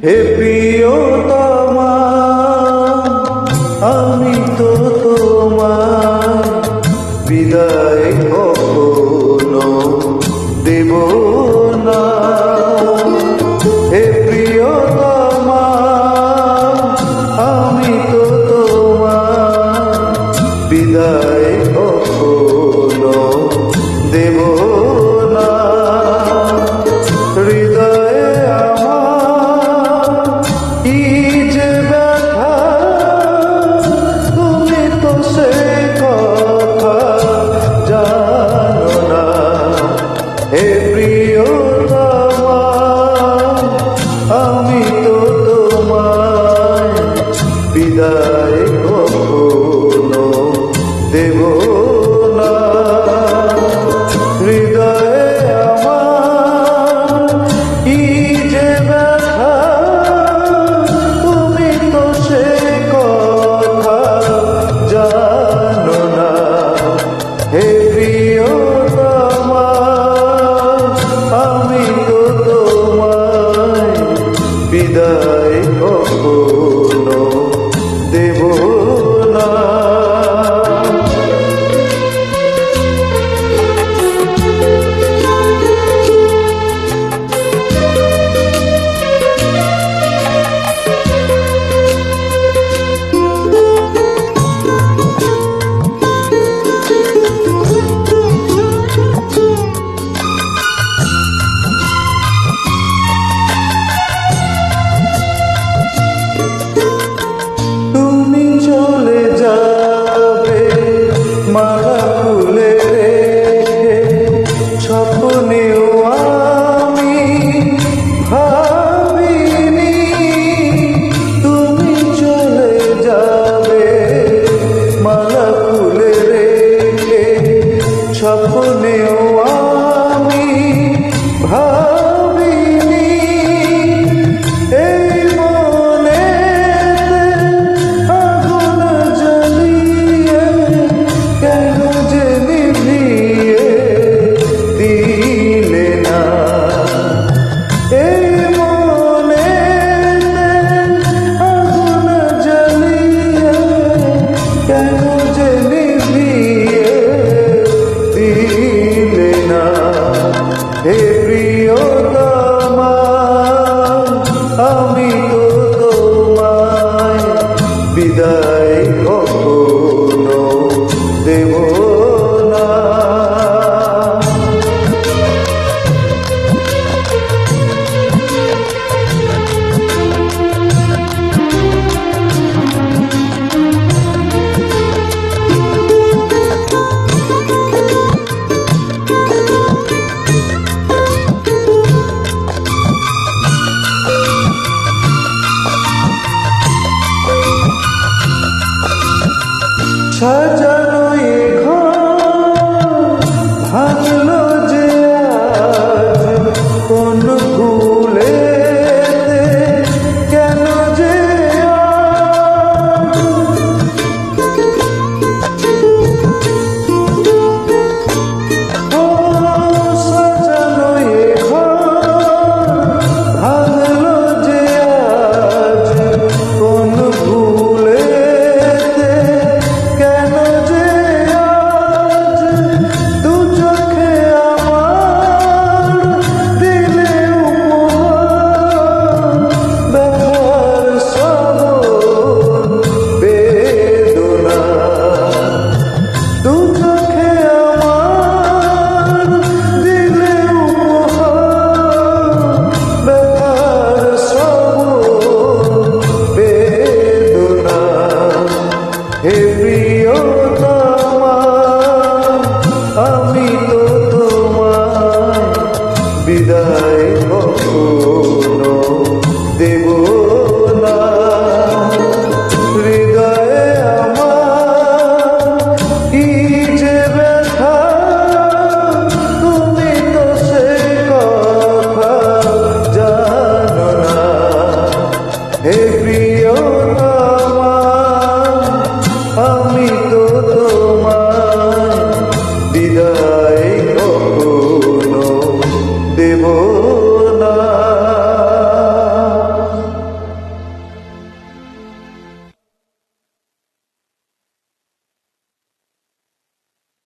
হে প্রিয়তমা, আমি তো তোমায় বিদায় কখনো দেব না। হে প্রিয়তমা, আমি তো তোমায় বিদায় কখনো দেব না। হৃদয়ে আমার কি যে ব্যথা, তুমি তো সে কথা জানো না। হে প্রিয়তমা, আমি তো তোমায় বিদায় কখনো দেব না। হৃদয়ে আমার কি যে ব্যথা, তুমি তো সে কথা জানো না। হে প্রিয়তমা, আমি তো তোমায় বিদায় কখনো দেব না। মালা ফুলে রেখে স্বপ্নেও আমি ভাবিনি তুমি চলে যাবে। মালা ফুলে রেখে স্বপ্নেও আমি ভাবিনি। এই মনেতে আগুন জ্বালিয়ে কেন যে নিভিয়ে দিলে না। এই মনেতে আগুন জ্বালিয়ে কেন যে নিভিয়ে দিলে না। হে প্রিয়তমা, আমি তো তোমায় বিদায় কখনো দেব না। সাজানো এ ঘর ভাঙলো যে আজ কোন ভুলেতে, কেন যে সাজানো এ ঘর ভাঙলো যে আজ কোন ভুলেতে, কেন যে আজ দু চোখে আমার দিলে উপহার ব্যথার শ্রাবণ বেদনা। দু চোখে আমার দিলে উপহার ব্যথার শ্রাবণ বেদনা। হে